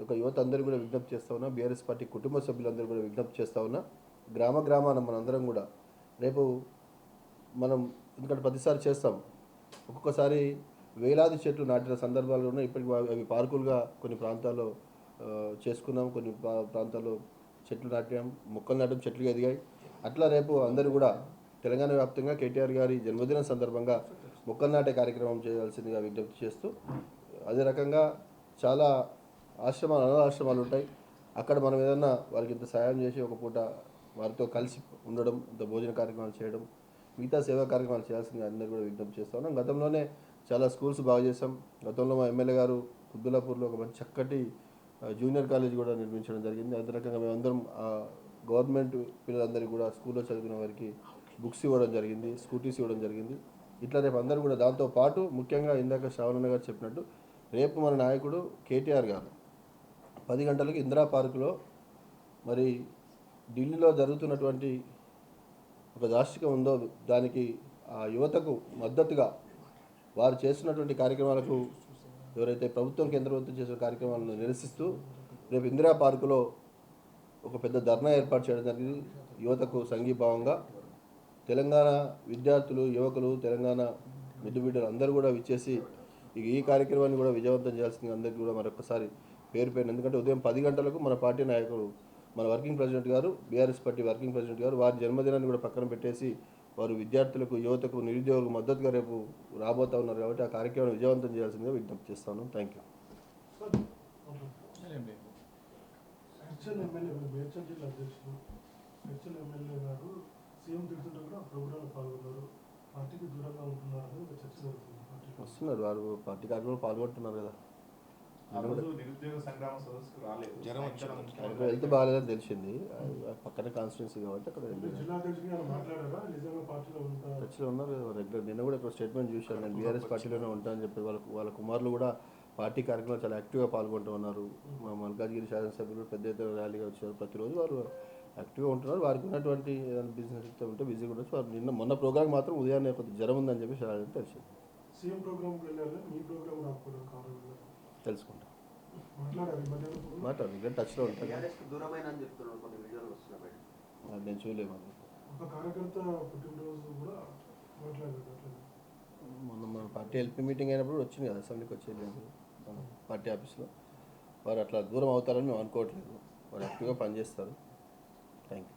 ఒక యువత అందరూ కూడా విజ్ఞప్తి చేస్తూ ఉన్నా, బీఆర్ఎస్ పార్టీ కుటుంబ సభ్యులందరూ కూడా విజ్ఞప్తి చేస్తూ ఉన్నా, గ్రామాన మనందరం కూడా రేపు మనం ఎందుకంటే ప్రతిసారి చేస్తాం, ఒక్కొక్కసారి వేలాది చెట్లు నాటిన సందర్భాలు ఉన్నాయి. ఇప్పటికి అవి పార్కులుగా కొన్ని ప్రాంతాల్లో చేసుకున్నాం, కొన్ని ప్రాంతాల్లో చెట్లు నాటాం, మొక్కలు నాటడం, చెట్లు ఎదిగాయి. అట్లా రేపు అందరూ కూడా తెలంగాణ వ్యాప్తంగా కేటీఆర్ గారి జన్మదినం సందర్భంగా మొక్కలు నాటే కార్యక్రమం చేయాల్సిందిగా విజ్ఞప్తి చేస్తూ, అదే రకంగా చాలా అనాథ ఆశ్రమాలు ఉంటాయి. అక్కడ మనం ఏదన్నా వారికి ఇంత సాయం చేసి ఒక పూట వారితో కలిసి ఉండడం, ఇంత భోజన కార్యక్రమాలు చేయడం, మిగతా సేవా కార్యక్రమాలు చేయాల్సిందిగా అందరూ కూడా విజ్ఞప్తి చేస్తూ ఉన్నాం. గతంలోనే చాలా స్కూల్స్ బాగు చేసాం. గతంలో మా ఎమ్మెల్యే గారు కుద్దులాపూర్లో ఒక మంచి చక్కటి జూనియర్ కాలేజ్ కూడా నిర్మించడం జరిగింది. అదే రకంగా మేమందరం గవర్నమెంట్ పిల్లలందరికీ కూడా స్కూల్లో చదివిన వారికి బుక్స్ ఇవ్వడం జరిగింది, స్కూటీస్ ఇవ్వడం జరిగింది. ఇట్లా రేపు అందరూ కూడా దాంతోపాటు ముఖ్యంగా ఇందాక శ్రావణన్న గారు చెప్పినట్టు రేపు మన నాయకుడు కేటీఆర్ గారు 10 గంటలకు ఇందిరా పార్కులో మరి ఢిల్లీలో జరుగుతున్నటువంటి ఒక దాష్టికం ఉందో దానికి ఆ యువతకు మద్దతుగా వారు చేస్తున్నటువంటి కార్యక్రమాలకు ఎవరైతే ప్రభుత్వం కేంద్ర ప్రభుత్వం చేసిన కార్యక్రమాలను నిరసిస్తూ రేపు ఇందిరా పార్కులో ఒక పెద్ద ధర్నా ఏర్పాటు చేయడం జరిగింది. యువతకు సంఘీభావంగా తెలంగాణ విద్యార్థులు, యువకులు, తెలంగాణ ముద్దుబిడ్డలు అందరూ కూడా విచ్చేసి ఈ కార్యక్రమాన్ని కూడా విజయవంతం చేయాల్సింది అందరికీ కూడా మరొకసారి పేరు. ఎందుకంటే ఉదయం 10 గంటలకు మన పార్టీ నాయకుడు, మన వర్కింగ్ ప్రెసిడెంట్ గారు, బీఆర్ఎస్ పార్టీ వర్కింగ్ ప్రెసిడెంట్ గారు వారి జన్మదినాన్ని కూడా పక్కన పెట్టేసి వారు విద్యార్థులకు, యువతకు, నిరుద్యోగులకు మద్దతుగా రేపు రాబోతూ ఉన్నారు. కాబట్టి ఆ కార్యక్రమాన్ని విజయవంతం చేయాల్సిందిగా విజ్ఞప్తి చేస్తాను. Thank you. వస్తున్నారు వారు పార్టీ కార్యక్రమంలో పాల్గొంటున్నారు కదా. హెల్త్ బాగాలేదని తెలిసింది, పక్కన కాన్స్టిట్యున్సీ కాబట్టి అక్కడ టచ్లో ఉన్నారు రెగ్యులర్. నిన్న కూడా ఇక్కడ స్టేట్మెంట్ చూశాను, నేను బీఆర్ఎస్ పార్టీలోనే ఉంటానని చెప్పి వాళ్ళ కుమారులు కూడా పార్టీ కార్యక్రమాలు చాలా యాక్టివ్గా పాల్గొంటూ ఉన్నారు. మా మల్కాజ్గిరి శాసనసభ్యులు పెద్ద ఎత్తున ర్యాలీగా వచ్చారు. ప్రతిరోజు వారు యాక్టివ్గా ఉంటున్నారు. వారికి ఉన్నటువంటి ఏదైనా బిజినెస్ ఇస్తే ఉంటే బిజీగా ఉండొచ్చు. వారు మొన్న ప్రోగ్రామ్ మాత్రం ఉదయాన్నే కొద్దిగా జ్వరం ఉందని చెప్పి తెలిసింది. తెలుసుకుంటాం, మాట్లాడు, ఇంకా టచ్లో ఉంటాను. నేను చూడలేము. మొన్న మన పార్టీ ఎల్పీ మీటింగ్ అయినప్పుడు వచ్చింది కదా, అసెంబ్లీకి వచ్చేది పార్టీ ఆఫీస్లో. వారు అట్లా దూరం అవుతారని మేము అనుకోవట్లేదు. వారు యాక్టివ్గా పనిచేస్తారు. Thank you.